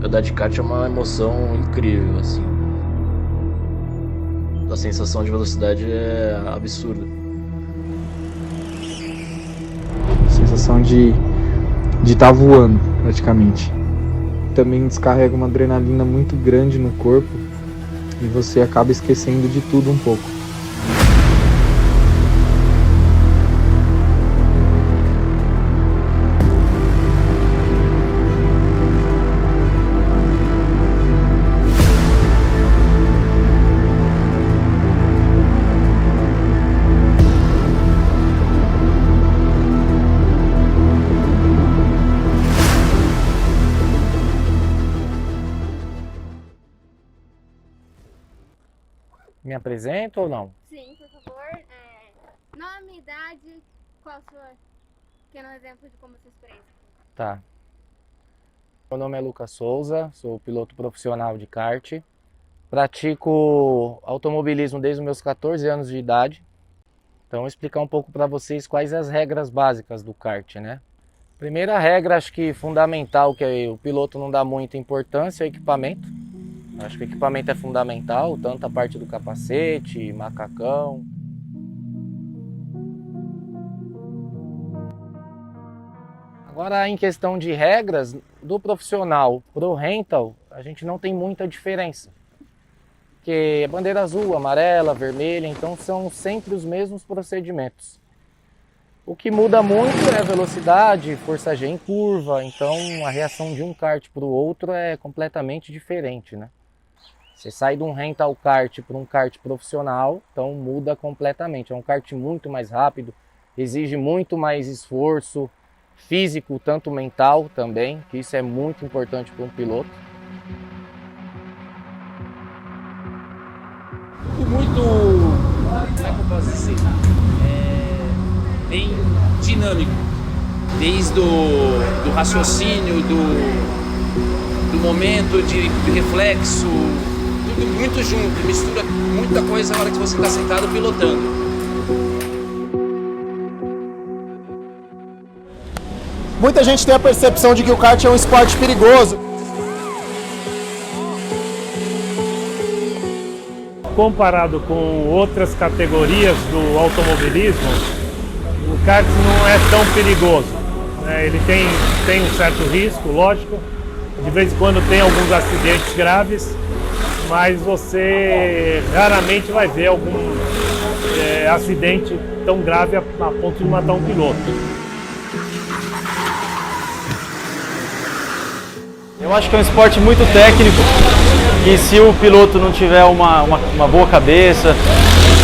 Andar de kart é uma emoção incrível, assim. A sensação de velocidade é absurda. A sensação de estar voando, praticamente. Também descarrega uma adrenalina muito grande no corpo e você acaba esquecendo de tudo um pouco. Me apresento ou não? Sim, por favor. Nome, idade, qual a sua pequeno exemplo de como você experiência? Tá. Meu nome é Lucas Souza, sou piloto profissional de kart. Pratico automobilismo desde os meus 14 anos de idade. Então, vou explicar um pouco para vocês quais as regras básicas do kart, né? Primeira regra, acho que fundamental, que o piloto não dá muita importância, é o equipamento. Acho que o equipamento é fundamental, tanto a parte do capacete, macacão. Agora, em questão de regras, do profissional para o rental, a gente não tem muita diferença. Porque é bandeira azul, amarela, vermelha, então são sempre os mesmos procedimentos. O que muda muito é a velocidade, força G em curva, então a reação de um kart para o outro é completamente diferente, né? Você sai de um rental kart para um kart profissional, então muda completamente. É um kart muito mais rápido, exige muito mais esforço físico, tanto mental também, que isso é muito importante para um piloto. Muito, como é que eu posso dizer? Bem dinâmico, desde do raciocínio, do momento de reflexo, tudo muito junto, mistura muita coisa na hora que você está sentado pilotando. Muita gente tem a percepção de que o kart é um esporte perigoso. Comparado com outras categorias do automobilismo, o kart não é tão perigoso. Ele tem um certo risco, lógico, de vez em quando tem alguns acidentes graves, mas você raramente vai ver algum acidente tão grave a ponto de matar um piloto. Eu acho que é um esporte muito técnico e se o piloto não tiver uma boa cabeça,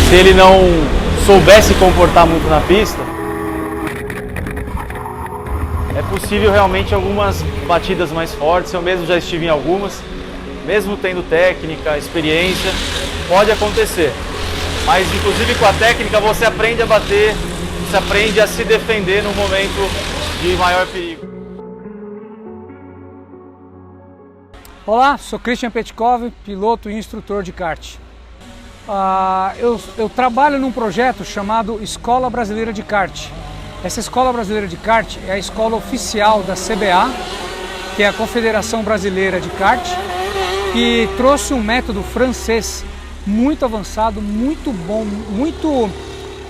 se ele não souber se comportar muito na pista, é possível realmente algumas batidas mais fortes. Eu mesmo já estive em algumas, mesmo tendo técnica, experiência, pode acontecer. Mas inclusive com a técnica você aprende a bater, você aprende a se defender no momento de maior perigo. Olá, sou Christian Petkov, piloto e instrutor de kart. Eu trabalho num projeto chamado Escola Brasileira de Kart. Essa Escola Brasileira de Kart é a escola oficial da CBA, que é a Confederação Brasileira de Kart, que trouxe um método francês muito avançado, muito bom, muito,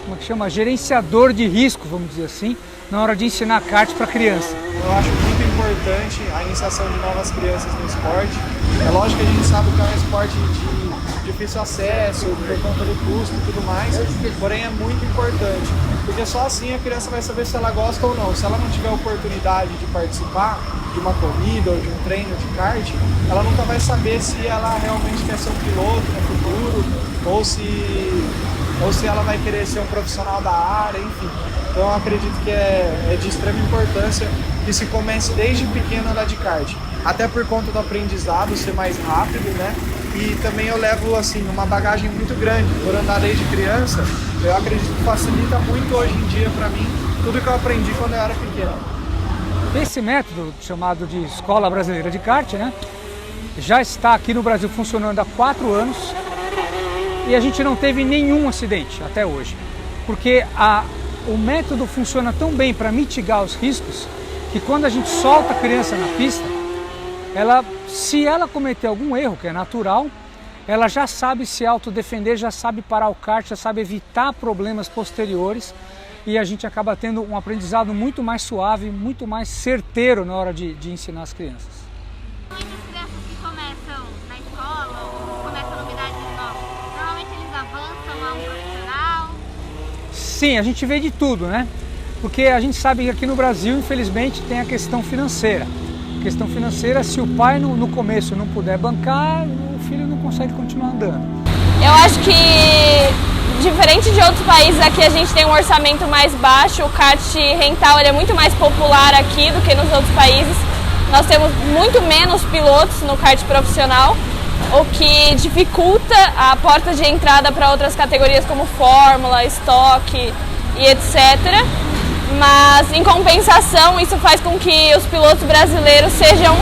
como é que chama, gerenciador de risco, vamos dizer assim, na hora de ensinar kart para criança. Eu acho muito importante a iniciação de novas crianças no esporte. É lógico que a gente sabe que é um esporte de difícil acesso, por conta do custo e tudo mais, porém é muito importante, porque só assim a criança vai saber se ela gosta ou não. Se ela não tiver oportunidade de participar de uma corrida ou de um treino de kart, ela nunca vai saber se ela realmente quer ser um piloto no futuro, ou se ela vai querer ser um profissional da área, enfim. Então eu acredito que é de extrema importância que se comece desde pequeno a andar de kart. Até por conta do aprendizado ser mais rápido, né? E também eu levo, assim, uma bagagem muito grande. Por andar desde criança, eu acredito que facilita muito hoje em dia para mim tudo que eu aprendi quando eu era pequeno. Esse método, chamado de Escola Brasileira de Kart, né, já está aqui no Brasil funcionando há 4 anos e a gente não teve nenhum acidente até hoje. Porque o método funciona tão bem para mitigar os riscos que quando a gente solta a criança na pista, se ela cometer algum erro, que é natural, ela já sabe se autodefender, já sabe parar o kart, já sabe evitar problemas posteriores e a gente acaba tendo um aprendizado muito mais suave, muito mais certeiro na hora de ensinar as crianças. Normalmente as crianças que começam na escola ou começam novidades novas, normalmente eles avançam a um profissional? Sim, a gente vê de tudo, né? Porque a gente sabe que aqui no Brasil, infelizmente, tem a questão financeira. A questão financeira, se o pai no começo não puder bancar, o filho não consegue continuar andando. Eu acho que, diferente de outros países, aqui a gente tem um orçamento mais baixo, o kart rental ele é muito mais popular aqui do que nos outros países. Nós temos muito menos pilotos no kart profissional, o que dificulta a porta de entrada para outras categorias como Fórmula, Stock e etc. Mas, em compensação, isso faz com que os pilotos brasileiros sejam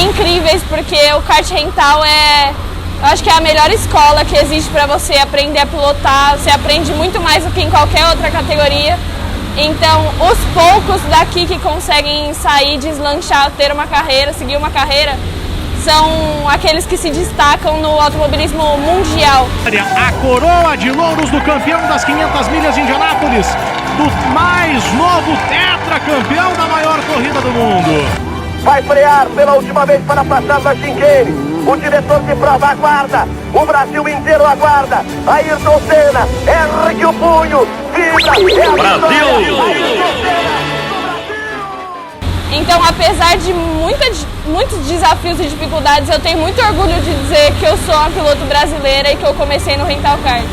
incríveis, porque o kart rental eu acho que é a melhor escola que existe para você aprender a pilotar. Você aprende muito mais do que em qualquer outra categoria. Então, os poucos daqui que conseguem sair, deslanchar, ter uma carreira, seguir uma carreira, são aqueles que se destacam no automobilismo mundial. A coroa de louros do campeão das 500 milhas de Indianápolis, do mais novo tetracampeão da maior corrida do mundo. Vai frear pela última vez para passar da chicane. O diretor de prova aguarda. O Brasil inteiro aguarda. Ayrton Senna, ergue o punho. Vibra. Brasil! Então, apesar de muitos desafios e dificuldades, eu tenho muito orgulho de dizer que eu sou uma piloto brasileira e que eu comecei no Rental Kart.